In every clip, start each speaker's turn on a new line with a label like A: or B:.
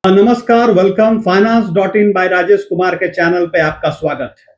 A: नमस्कार, welcome. फाइनेंस.इन bye Rajesh Kumar के channel पे आपका स्वागत है।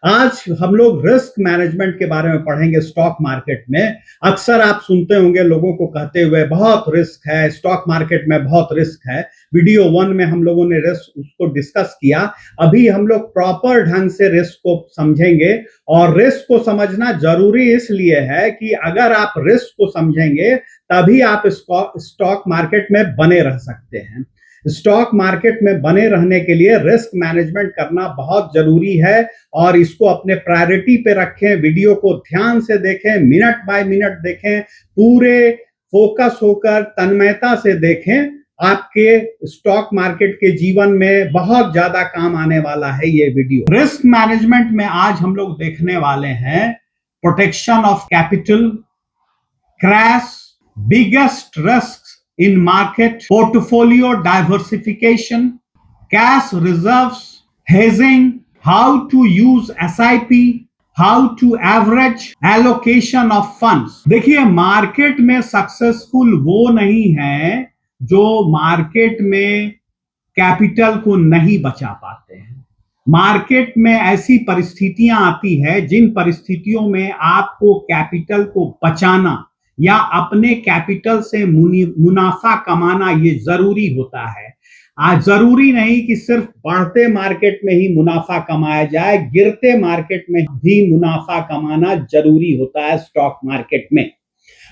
A: आज हम लोग रिस्क मैनेजमेंट के बारे में पढ़ेंगे। स्टॉक मार्केट में अक्सर आप सुनते होंगे लोगों को कहते हुए बहुत रिस्क है, स्टॉक मार्केट में बहुत रिस्क है। वीडियो 1 में हम लोगों ने रिस्क उसको डिस्कस किया। अभी हम लोग प्रॉपर ढंग से रिस्क को समझेंगे और रिस्क को समझना जरूरी इसलिए है कि अगर आप रिस्क को समझेंगे तभी आप स्टॉक मार्केट में बने रह सकते हैं। स्टॉक मार्केट में बने रहने के लिए रिस्क मैनेजमेंट करना बहुत जरूरी है और इसको अपने प्रायोरिटी पे रखें। वीडियो को ध्यान से देखें, मिनट बाय मिनट देखें, पूरे फोकस होकर तन्मयता से देखें। आपके स्टॉक मार्केट के जीवन में बहुत ज्यादा काम आने वाला है ये वीडियो। रिस्क मैनेजमेंट में आज हम लोग देखने वाले हैं protection of capital, crash, biggest risk in market, portfolio diversification, cash reserves, hedging, how to use SIP, how to average allocation of funds। देखिए, मार्केट में सक्सेसफुल वो नहीं है जो मार्केट में कैपिटल को नहीं बचा पाते हैं। मार्केट में ऐसी परिस्थितियां आती है जिन परिस्थितियों में आपको कैपिटल को बचाना या अपने कैपिटल से मुनाफा कमाना ये जरूरी होता है। आज जरूरी नहीं कि सिर्फ बढ़ते मार्केट में ही मुनाफा कमाया जाए, गिरते मार्केट में भी मुनाफा कमाना जरूरी होता है स्टॉक मार्केट में।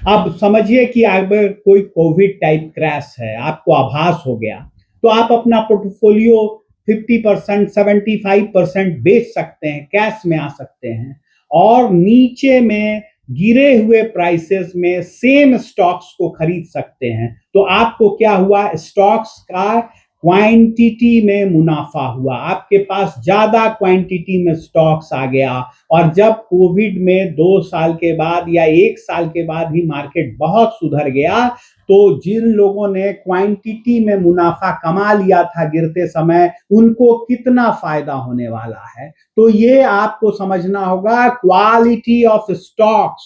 A: अब समझिए कि अगर कोई कोविड टाइप क्रैश है, आपको आभास हो गया, तो आप अपना पोर्टफोलियो 50%, 75% बेच सकते हैं, कैश में आ सकते हैं और नीचे में गिरे हुए प्राइसेस में सेम स्टॉक्स को खरीद सकते हैं। तो आपको क्या हुआ? स्टॉक्स का क्वांटिटी में मुनाफा हुआ, आपके पास ज्यादा क्वांटिटी में स्टॉक्स आ गया। और जब कोविड में 2 साल के बाद या 1 साल के बाद ही मार्केट बहुत सुधर गया, तो जिन लोगों ने क्वांटिटी में मुनाफा कमा लिया था गिरते समय, उनको कितना फायदा होने वाला है। तो ये आपको समझना होगा। क्वालिटी ऑफ स्टॉक्स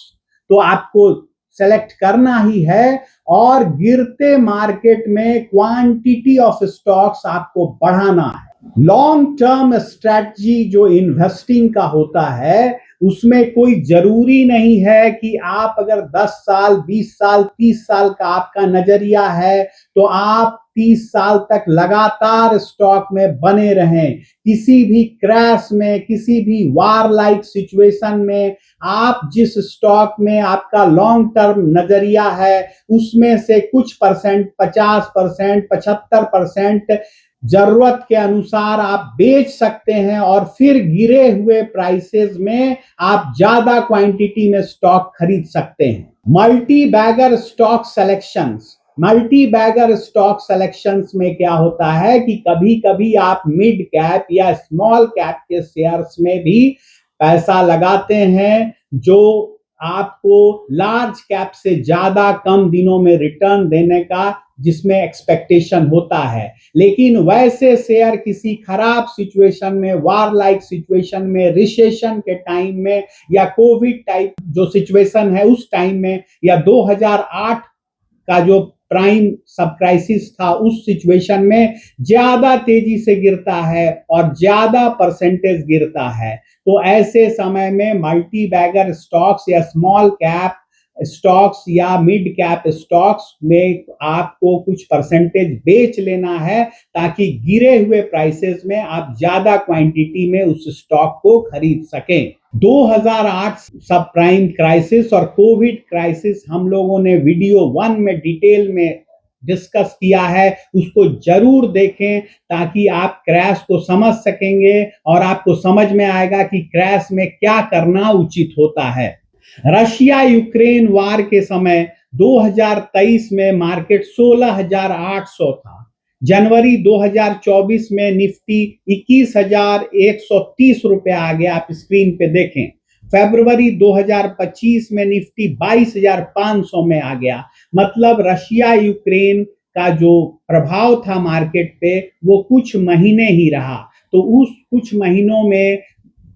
A: तो आपको सेलेक्ट करना ही है और गिरते मार्केट में क्वांटिटी ऑफ स्टॉक्स आपको बढ़ाना है। लॉन्ग टर्म स्ट्रेटजी जो इन्वेस्टिंग का होता है, उसमें कोई जरूरी नहीं है कि आप अगर 10 साल, 20 साल, 30 साल का आपका नजरिया है तो आप 30 साल तक लगातार स्टॉक में बने रहें। किसी भी क्रैश में, किसी भी वार लाइक सिचुएशन में आप जिस स्टॉक में आपका लॉन्ग टर्म नजरिया है, उसमें से कुछ परसेंट, 50%, 75% जरूरत के अनुसार आप बेच सकते हैं और फिर गिरे हुए प्राइसेस में आप ज्यादा क्वांटिटी में स्टॉक खरीद सकते हैं। Multi bagger stock selections. Multi bagger stock selections में क्या होता है कि कभी कभी आप मिड कैप या स्मॉल कैप के शेयर्स में भी पैसा लगाते हैं जो आपको लार्ज कैप से ज्यादा कम दिनों में रिटर्न देने का जिसमें एक्सपेक्टेशन होता है। लेकिन वैसे शेयर किसी खराब सिचुएशन में, वार लाइक सिचुएशन में, रिसेशन के टाइम में या कोविड टाइप जो सिचुएशन है उस टाइम में, या 2008 का जो प्राइम सब क्राइसिस था उस सिचुएशन में ज्यादा तेजी से गिरता है और ज्यादा परसेंटेज गिरता है। तो ऐसे समय में मल्टी बैगर स्टॉक्स या स्मॉल कैप स्टॉक्स या मिड कैप स्टॉक्स में आपको कुछ परसेंटेज बेच लेना है ताकि गिरे हुए प्राइसेस में आप ज्यादा क्वांटिटी में उस स्टॉक को खरीद सकें। 2008 सब प्राइम क्राइसिस और कोविड क्राइसिस हम लोगों ने वीडियो 1 में डिटेल में डिस्कस किया है, उसको जरूर देखें ताकि आप क्रैश को समझ सकेंगे और आपको समझ में आएगा कि क्रैश में क्या करना उचित होता है। रशिया यूक्रेन वार के समय 2023 में मार्केट 16,800 था। जनवरी 2024 में निफ्टी 21,130 रुपए आ गया, आप स्क्रीन पे देखें। फरवरी 2025 में निफ्टी 22,500 में आ गया। मतलब रशिया यूक्रेन का जो प्रभाव था मार्केट पे वो कुछ महीने ही रहा। तो उस कुछ महीनों में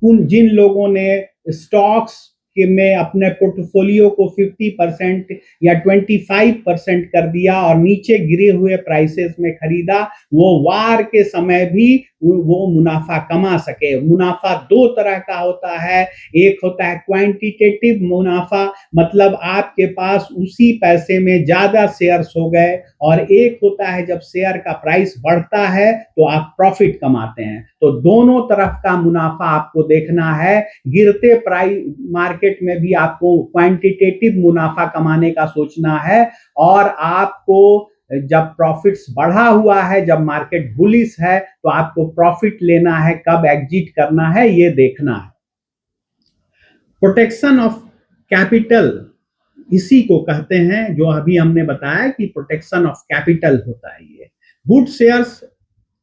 A: जिन लोगों ने स्टॉक्स में अपने पोर्टफोलियो को 50% या 25% कर दिया और नीचे गिरे हुए प्राइसेस में खरीदा, वो वार के समय भी वो मुनाफा कमा सके। मुनाफा दो तरह का होता है, एक होता है क्वांटिटेटिव मुनाफा, मतलब आपके पास उसी पैसे में ज्यादा शेयर्स हो गए, और एक होता है जब शेयर का प्राइस बढ़ता है तो आप प्रॉफिट कमाते हैं। तो दोनों तरफ का मुनाफा आपको देखना है। गिरते प्राइस मार्केट में भी आपको क्वांटिटेटिव मुनाफा कमाने का सोचना है, और आपको जब प्रॉफिट्स बढ़ा हुआ है, जब मार्केट बुलिश है, तो आपको प्रॉफिट लेना है, कब एग्जिट करना है ये देखना है। प्रोटेक्शन ऑफ कैपिटल इसी को कहते हैं, जो अभी हमने बताया कि प्रोटेक्शन ऑफ कैपिटल होता है ये। गुड शेयर्स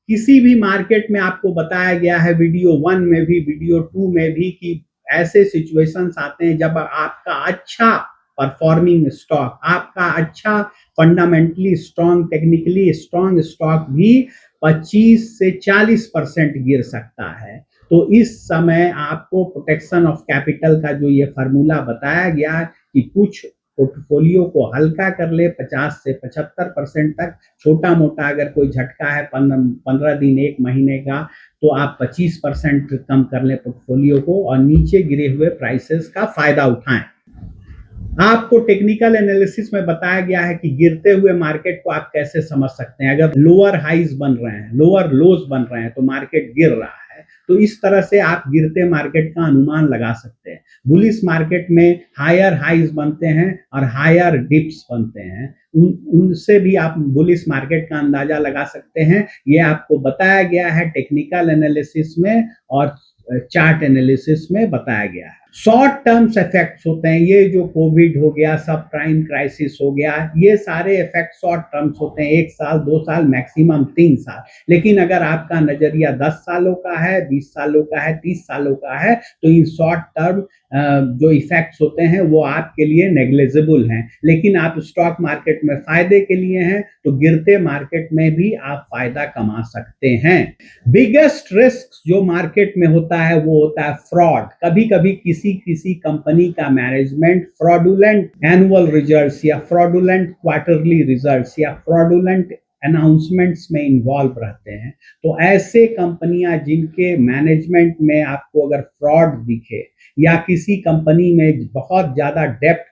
A: किसी भी मार्केट में आपको बताया गया है, वीडियो 1 में भी, वीडियो 2 में भी, कि ऐसे सिचुएशंस आते हैं जब आपका अच्छा परफॉर्मिंग स्टॉक, आपका अच्छा fundamentally strong, technically strong stock भी 25 से 40% गिर सकता है। तो इस समय आपको प्रोटेक्शन ऑफ कैपिटल का जो ये फार्मूला बताया गया कि कुछ पोर्टफोलियो को हल्का कर ले 50 से 75% तक, छोटा मोटा अगर कोई झटका है 15 दिन 1 महीने का, तो आप 25% कम कर ले पोर्टफोलियो को और नीचे गिरे हुए प्राइसेस का फायदा उठाएं। आपको टेक्निकल एनालिसिस में बताया गया है कि गिरते हुए मार्केट को आप कैसे समझ सकते हैं। अगर लोअर हाइज बन रहे हैं, लोअर लोज बन रहे हैं, तो मार्केट गिर रहा है, तो इस तरह से आप गिरते मार्केट का अनुमान लगा सकते हैं। बुलिश मार्केट में हायर हाइज बनते हैं और हायर डिप्स बनते हैं, उनसे भी आप बुलिश मार्केट का अंदाजा लगा सकते हैं। ये आपको बताया गया है टेक्निकल एनालिसिस में और चार्ट एनालिसिस में बताया गया है। शॉर्ट टर्म्स इफेक्ट्स होते हैं, ये जो कोविड हो गया, सब प्राइम क्राइसिस हो गया, ये सारे इफेक्ट शॉर्ट टर्म्स होते हैं, 1 साल 2 साल मैक्सिमम 3 साल। लेकिन अगर आपका नजरिया 10 सालों का है, 20 सालों का है, 30 सालों का है, तो इन शॉर्ट टर्म जो इफेक्ट्स होते हैं वो आपके लिए नेग्लिजिबल हैं। लेकिन आप स्टॉक मार्केट में फायदे के लिए हैं, तो गिरते मार्केट में भी आप फायदा कमा सकते हैं। बिगेस्ट रिस्क जो मार्केट में होता है वो होता है फ्रॉड। कभी कभी किसी कंपनी का मैनेजमेंट फ्रॉडुलेंट एनुअल रिजल्ट्स या फ्रॉडुलेंट क्वार्टरली रिजल्ट्स या फ्रॉडुलेंट अनाउंसमेंट्स में इन्वॉल्व रहते हैं। तो ऐसे कंपनियां जिनके मैनेजमेंट में आपको अगर फ्रॉड दिखे या किसी कंपनी में बहुत ज्यादा डेप्थ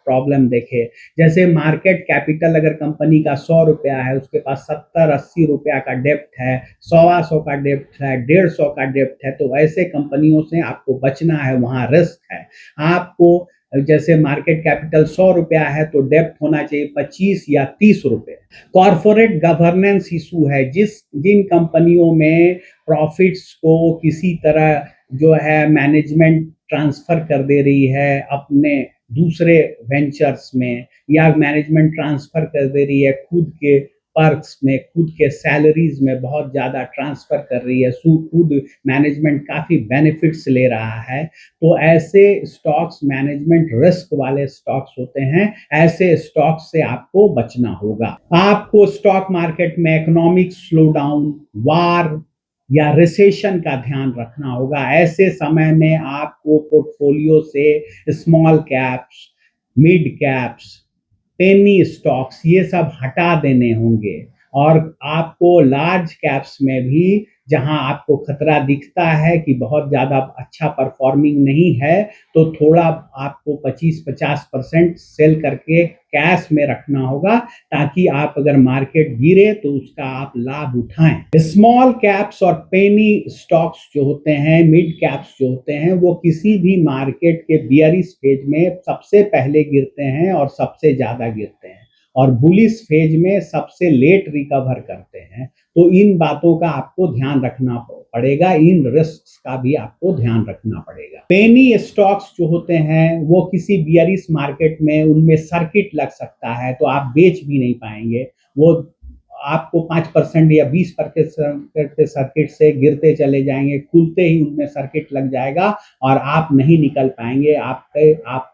A: प्रॉब्लम देखे, जैसे मार्केट कैपिटल अगर कंपनी का 100 रुपया है, उसके पास 70-80 रुपया का डेप्थ है, 100 का डेप्थ है, 150 का डेप्थ है, तो ऐसे कंपनियों से आपको बचना है, वहां रिस्क है। आपको जैसे मार्केट कैपिटल 100 रुपया है तो डेप्थ होना चाहिए 25 या 30 रुपए। कॉर्पोरेट गवर्नेंस इशू है, जिन कंपनियों में प्रॉफिट्स को किसी तरह जो है मैनेजमेंट ट्रांसफर कर दे रही है अपने दूसरे वेंचर्स में, या मैनेजमेंट ट्रांसफर कर दे रही है खुद के पर्क्स में, खुद के सैलरीज में बहुत ज्यादा ट्रांसफर कर रही है, खुद मैनेजमेंट काफी बेनिफिट्स ले रहा है, तो ऐसे स्टॉक्स मैनेजमेंट रिस्क वाले स्टॉक्स होते हैं। ऐसे स्टॉक्स से आपको बचना होगा। आपको स्टॉक मार्केट में इकोनॉमिक स्लोडाउन, वार या रिसेशन का ध्यान रखना होगा। ऐसे समय में आपको पोर्टफोलियो से small caps, mid caps, penny stocks ये सब हटा देने होंगे, और आपको लार्ज कैप्स में भी जहां आपको खतरा दिखता है कि बहुत ज्यादा अच्छा परफॉर्मिंग नहीं है, तो थोड़ा आपको 25-50% सेल करके कैश में रखना होगा, ताकि आप अगर मार्केट गिरे तो उसका आप लाभ उठाएं। स्मॉल कैप्स और पेनी स्टॉक्स जो होते हैं, मिड कैप्स जो होते हैं, वो किसी भी मार्केट के बियरिश फेज में सबसे पहले गिरते हैं और सबसे ज्यादा गिरते हैं, और बुलिश फेज में सबसे लेट रिकवर करते हैं। तो इन बातों का आपको ध्यान रखना पड़ेगा, इन रिस्क का भी आपको ध्यान रखना पड़ेगा। पेनी स्टॉक्स जो होते हैं वो किसी बियरिश मार्केट में उनमें सर्किट लग सकता है, तो आप बेच भी नहीं पाएंगे। वो आपको 5% या 20% के सर्किट से गिरते चले जाएंगे, खुलते ही उनमें सर्किट लग जाएगा और आप नहीं निकल पाएंगे, आप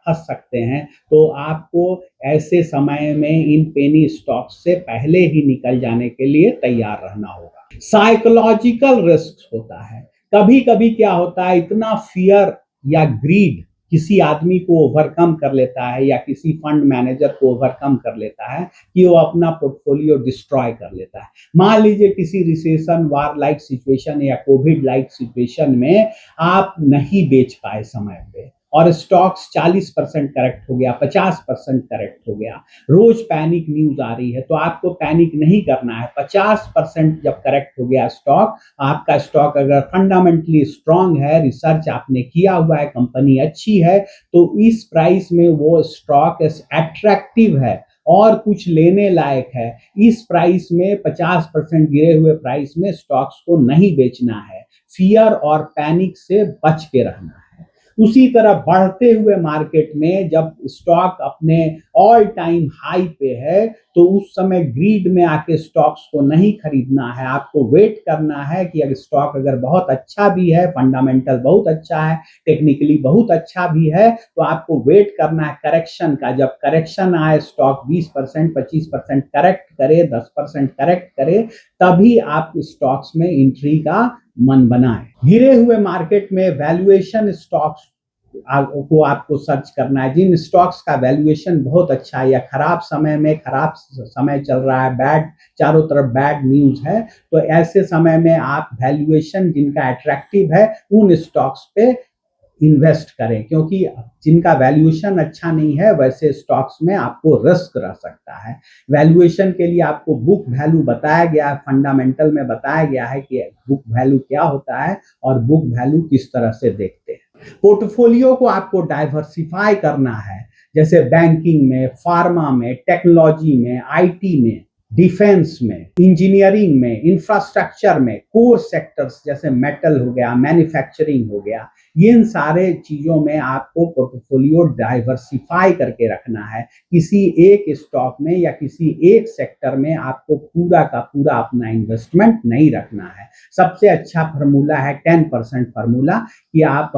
A: फंस सकते हैं। तो आपको ऐसे समय में इन पेनी स्टॉक से पहले ही निकल जाने के लिए तैयार रहना होगा। साइकोलॉजिकल रिस्क होता है, कभी कभी क्या होता है, इतना फियर या ग्रीड किसी आदमी को ओवरकम कर लेता है या किसी फंड मैनेजर को ओवरकम कर लेता है कि वो अपना पोर्टफोलियो डिस्ट्रॉय कर लेता है। मान लीजिए किसी रिसेशन, वार लाइक सिचुएशन या कोविड लाइक सिचुएशन में आप नहीं बेच पाए समय पे और स्टॉक्स 40% करेक्ट हो गया, 50% करेक्ट हो गया, रोज पैनिक न्यूज आ रही है, तो आपको पैनिक नहीं करना है। 50% जब करेक्ट हो गया स्टॉक, आपका स्टॉक अगर फंडामेंटली स्ट्रांग है, रिसर्च आपने किया हुआ है, कंपनी अच्छी है, तो इस प्राइस में वो स्टॉक अट्रैक्टिव है और कुछ लेने लायक है। इस प्राइस में 50% गिरे हुए प्राइस में स्टॉक्स को नहीं बेचना है, फियर और पैनिक से बच के रहना है। उसी तरह बढ़ते हुए मार्केट में जब स्टॉक अपने ऑल टाइम हाई पे है, तो उस समय ग्रीड में आके स्टॉक्स को नहीं खरीदना है। आपको वेट करना है कि अगर स्टॉक अगर बहुत अच्छा भी है, फंडामेंटल बहुत अच्छा है, टेक्निकली बहुत अच्छा भी है, तो आपको वेट करना है करेक्शन का। जब करेक्शन आए, स्टॉक 20% 25% करेक्ट करे, 10% करेक्ट करे, तभी आप स्टॉक्स में एंट्री का मन बनाए। गिरे हुए मार्केट में वैल्यूएशन स्टॉक्स को आपको सर्च करना है। जिन स्टॉक्स का वैल्यूएशन बहुत अच्छा है या खराब समय में, खराब समय चल रहा है, बैड, चारों तरफ बैड न्यूज है, तो ऐसे समय में आप वैल्यूएशन जिनका अट्रैक्टिव है उन स्टॉक्स पे इन्वेस्ट करें, क्योंकि जिनका वैल्यूएशन अच्छा नहीं है वैसे स्टॉक्स में आपको रिस्क रह सकता है। वैल्यूएशन के लिए आपको बुक वैल्यू बताया गया है, फंडामेंटल में बताया गया है कि बुक वैल्यू क्या होता है और बुक वैल्यू किस तरह से देखते हैं। पोर्टफोलियो को आपको डाइवर्सिफाई करना है, जैसे बैंकिंग में, फार्मा में, टेक्नोलॉजी में, आईटी में, डिफेंस में, इंजीनियरिंग में, इंफ्रास्ट्रक्चर में, कोर सेक्टर्स जैसे मेटल हो गया, मैन्युफैक्चरिंग हो गया, इन सारे चीजों में आपको पोर्टफोलियो डाइवर्सिफाई करके रखना है। किसी एक स्टॉक में या किसी एक सेक्टर में आपको पूरा का पूरा अपना इन्वेस्टमेंट नहीं रखना है। सबसे अच्छा फार्मूला है 10% फार्मूला, कि आप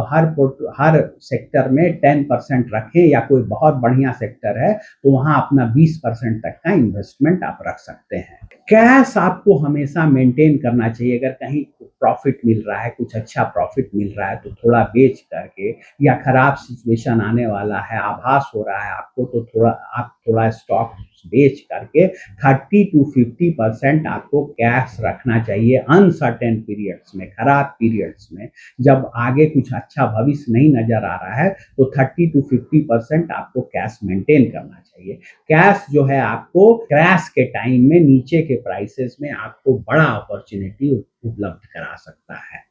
A: हर सेक्टर में 10% रखें, या कोई बहुत बढ़िया सेक्टर है तो वहां अपना 20% तक का इन्वेस्टमेंट आप रख सकते हैं। कैश आपको हमेशा मेंटेन करना चाहिए। अगर कहीं प्रॉफिट मिल रहा है, कुछ अच्छा प्रॉफिट मिल रहा है, तो थोड़ा बेच करके, या खराब सिचुएशन आने वाला है, आभास हो रहा है आपको, तो आप थोड़ा स्टॉक बेच करके 30-50% आपको कैश रखना चाहिए अनसर्टेन पीरियड्स में, खराब पीरियड्स में। जब आगे कुछ अच्छा भविष्य नहीं नजर आ रहा है तो 30-50% आपको कैश मेंटेन करना चाहिए। कैश जो है आपको क्रैश के टाइम में, नीचे के प्राइसेस में आपको बड़ा अपॉर्चुनिटी उपलब्ध करा सकता है।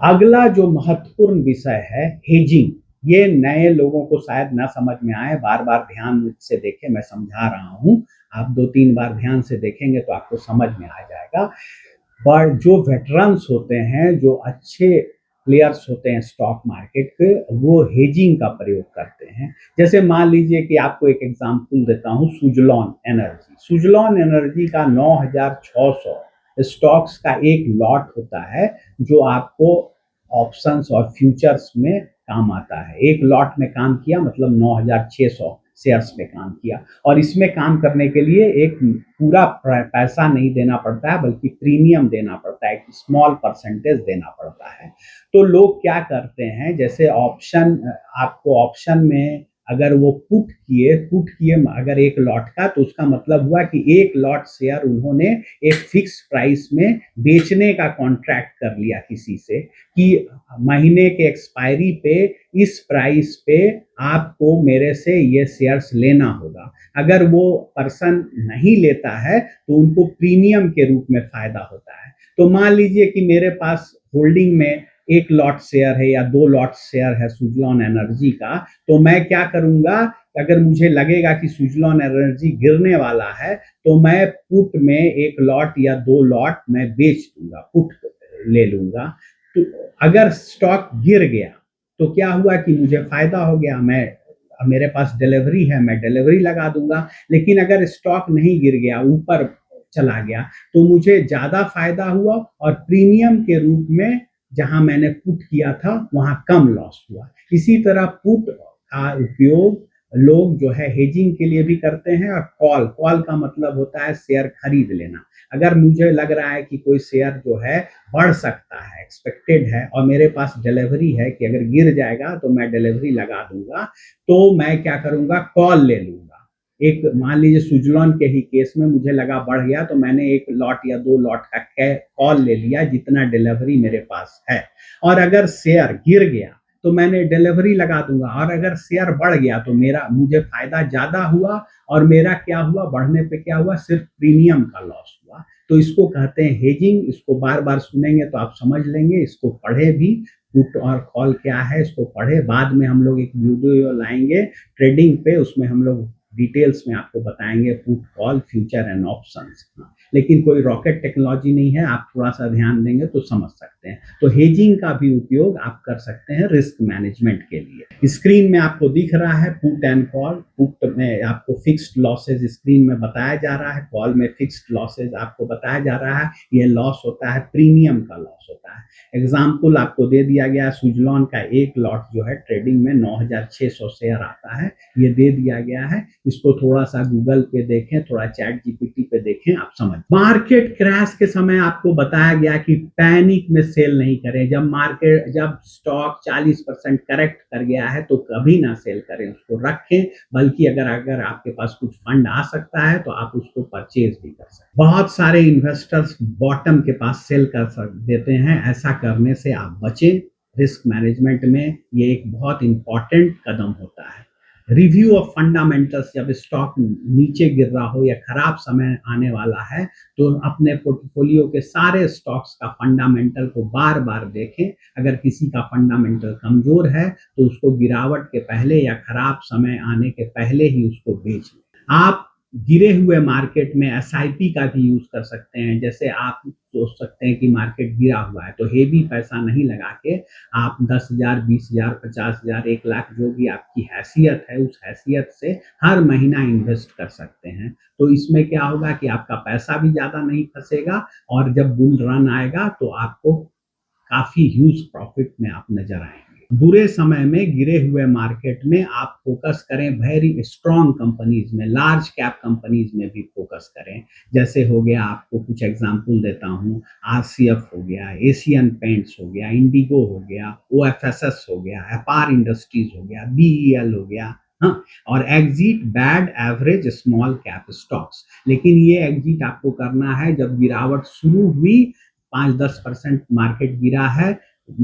A: अगला जो महत्वपूर्ण विषय है, हेजिंग। ये नए लोगों को शायद ना समझ में आए, बार बार ध्यान से देखें, मैं समझा रहा हूं, आप 2-3 बार ध्यान से देखेंगे तो आपको समझ में आ जाएगा। पर जो वेटरन्स होते हैं, जो अच्छे प्लेयर्स होते हैं स्टॉक मार्केट के, वो हेजिंग का प्रयोग करते हैं। जैसे मान लीजिए कि आपको एक एग्जांपल देता हूं, सुजलॉन एनर्जी। सुजलॉन एनर्जी का 9600 स्टॉक्स का एक लॉट होता है, जो आपको ऑप्शंस और फ्यूचर्स में काम आता है। एक लॉट में काम किया मतलब 9600 शेयर्स पे काम किया, और इसमें काम करने के लिए एक पूरा पैसा नहीं देना पड़ता है, बल्कि प्रीमियम देना पड़ता है, एक स्मॉल परसेंटेज देना पड़ता है। तो लोग क्या करते हैं, जैसे ऑप्शन, आपको ऑप्शन में अगर वो पुट किए अगर एक लॉट का, तो उसका मतलब हुआ कि एक लॉट शेयर उन्होंने एक फिक्स प्राइस में बेचने का कॉन्ट्रैक्ट कर लिया किसी से, कि महीने के एक्सपायरी पे इस प्राइस पे आपको मेरे से ये शेयर्स लेना होगा। अगर वो पर्सन नहीं लेता है तो उनको प्रीमियम के रूप में फायदा होता है। तो मान लीजिए कि मेरे पास होल्डिंग में एक लॉट शेयर है या 2 लॉट शेयर है सुजलॉन एनर्जी का, तो मैं क्या करूंगा, अगर मुझे लगेगा कि सुजलॉन एनर्जी गिरने वाला है, तो मैं पुट में एक लॉट या 2 लॉट मैं बेच दूंगा, पुट ले लूंगा। तो अगर स्टॉक गिर गया तो क्या हुआ कि मुझे फायदा हो गया, मेरे पास डिलीवरी है, मैं डिलीवरी लगा दूंगा। लेकिन अगर स्टॉक नहीं गिर गया, ऊपर चला गया, तो मुझे ज्यादा फायदा हुआ, और प्रीमियम के रूप में जहां मैंने पुट किया था वहां कम लॉस हुआ। इसी तरह पुट का उपयोग लोग जो है हेजिंग के लिए भी करते हैं। और कॉल कॉल का मतलब होता है शेयर खरीद लेना। अगर मुझे लग रहा है कि कोई शेयर जो है बढ़ सकता है, एक्सपेक्टेड है, और मेरे पास डिलीवरी है कि अगर गिर जाएगा तो मैं डिलीवरी लगा दूंगा, तो मैं क्या करूंगा, कॉल ले लूंगा। एक मान लीजिए सुजलॉन के ही केस में मुझे लगा बढ़ गया, तो मैंने एक लॉट या दो लॉट का कॉल ले लिया जितना डिलीवरी मेरे पास है। और अगर शेयर गिर गया तो मैंने डिलीवरी लगा दूंगा, और अगर शेयर बढ़ गया तो मेरा मुझे फायदा ज्यादा हुआ, और मेरा क्या हुआ, बढ़ने पे क्या हुआ, सिर्फ प्रीमियम का लॉस हुआ। तो इसको कहते हैं हेजिंग। इसको बार बार सुनेंगे तो आप समझ लेंगे, इसको पढ़े भी। पुट और कॉल क्या है इसको पढ़े। बाद में हम लोग एक वीडियो लाएंगे ट्रेडिंग पे, उसमें हम लोग डिटेल्स में आपको बताएंगे put call future and options. लेकिन कोई रॉकेट टेक्नोलॉजी नहीं है, आप थोड़ा सा ध्यान देंगे तो समझ सकते हैं। तो हेजिंग का भी उपयोग आप कर सकते हैं रिस्क मैनेजमेंट के लिए। स्क्रीन में आपको दिख रहा है पुट एंड कॉल। पुट में आपको फिक्स्ड लॉसेज स्क्रीन में बताया जा रहा है, कॉल में फिक्स्ड लॉसेज आपको बताया जा रहा है। ये लॉस होता है, प्रीमियम का लॉस होता है। एग्जाम्पल आपको दे दिया गया है, सुजलॉन का एक लॉट जो है ट्रेडिंग में 9600 शेयर आता है, ये दे दिया गया है। इसको थोड़ा सा गूगल पे देखें, थोड़ा चैट जीपीटी पे देखें, आप समझ। मार्केट क्रैश के समय आपको बताया गया कि पैनिक में सेल नहीं करें। जब स्टॉक 40% करेक्ट कर गया है तो कभी ना सेल करें, उसको रखें। बल्कि अगर आपके पास कुछ फंड आ सकता है तो आप उसको परचेज भी कर सकते हैं। बहुत सारे इन्वेस्टर्स बॉटम के पास सेल कर देते हैं, ऐसा करने से आप बचें। रिस्क मैनेजमेंट में ये एक बहुत इंपॉर्टेंट कदम होता है। रिव्यू ऑफ फंडामेंटल्स, जब स्टॉक नीचे गिर रहा हो या खराब समय आने वाला है तो अपने पोर्टफोलियो के सारे स्टॉक्स का फंडामेंटल को बार बार देखें। अगर किसी का फंडामेंटल कमजोर है तो उसको गिरावट के पहले या खराब समय आने के पहले ही उसको बेच लें। आप गिरे हुए मार्केट में एसआईपी का भी यूज कर सकते हैं। जैसे आप सोच सकते हैं कि मार्केट गिरा हुआ है तो हेवी पैसा नहीं लगा के आप 10,000, 20,000, 50,000, 1,00,000 जो भी आपकी हैसियत है उस हैसियत से हर महीना इन्वेस्ट कर सकते हैं। तो इसमें क्या होगा कि आपका पैसा भी ज्यादा नहीं फंसेगा, और जब बुल रन आएगा तो आपको काफी ह्यूज प्रॉफिट में आप नजर आएंगे। बुरे समय में गिरे हुए मार्केट में आप फोकस करें वेरी स्ट्रॉन्ग कंपनीज में, लार्ज कैप कंपनीज में भी फोकस करें। जैसे हो गया, आपको कुछ एग्जांपल देता हूं, आरसीएफ हो गया, एशियन पेंट्स हो गया, इंडिगो हो गया, ओएफएसएस हो गया, अपार इंडस्ट्रीज हो गया, बीईएल हो गया। हाँ, और exit bad average small cap stocks. लेकिन ये एग्जिट आपको करना है जब गिरावट शुरू हुई, 5-10% मार्केट गिरा है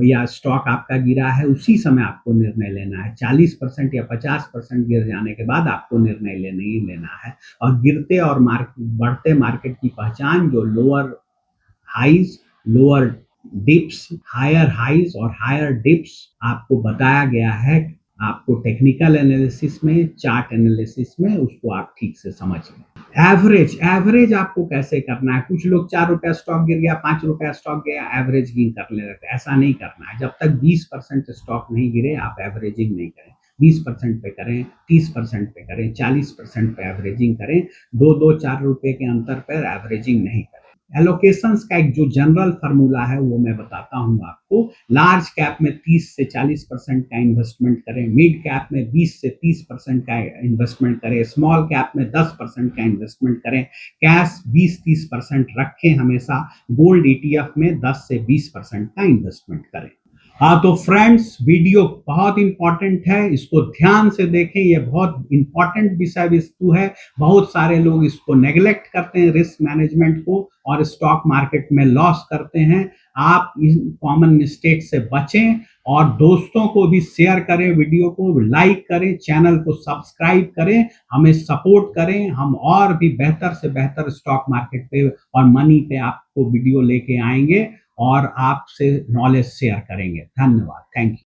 A: या स्टॉक आपका गिरा है, उसी समय आपको निर्णय लेना है। 40% या 50% गिर जाने के बाद आपको निर्णय नहीं लेना है। और गिरते और बढ़ते मार्केट की पहचान जो lower highs, lower dips, higher highs और हायर डिप्स आपको बताया गया है। आपको टेक्निकल एनालिसिस में, चार्ट एनालिसिस में उसको आप ठीक से समझिए। एवरेज एवरेज आपको कैसे करना है। कुछ लोग 4 रुपया स्टॉक गिर गया, 5 रुपया स्टॉक गया, एवरेजिंग कर ले रहे, ऐसा नहीं करना है। जब तक 20% स्टॉक नहीं गिरे आप एवरेजिंग नहीं करें। 20% पे करें, 30% पे करें, 40% पे एवरेजिंग करें। 2-4 रुपए के अंतर पर एवरेजिंग नहीं करें। एलोकेशंस का एक जो जनरल फार्मूला है वो मैं बताता हूं आपको। लार्ज कैप में 30 से 40% का इन्वेस्टमेंट करें, मिड कैप में 20 से 30% का इन्वेस्टमेंट करें, स्मॉल कैप में 10% का इन्वेस्टमेंट करें, कैश 20-30% रखें हमेशा, गोल्ड ईटीएफ में 10 से 20% का इन्वेस्टमेंट करें। हाँ तो फ्रेंड्स, वीडियो बहुत इंपॉर्टेंट है, इसको ध्यान से देखें। ये बहुत इंपॉर्टेंट विषय वस्तु है। बहुत सारे लोग इसको नेग्लेक्ट करते हैं, रिस्क मैनेजमेंट को, और स्टॉक मार्केट में लॉस करते हैं। आप इन कॉमन मिस्टेक से बचें और दोस्तों को भी शेयर करें, वीडियो को लाइक करें, चैनल को सब्सक्राइब करें, हमें सपोर्ट करें। हम और भी बेहतर से बेहतर स्टॉक मार्केट पे और मनी पे आपको वीडियो लेके आएंगे और आपसे नॉलेज शेयर करेंगे। धन्यवाद, थैंक यू।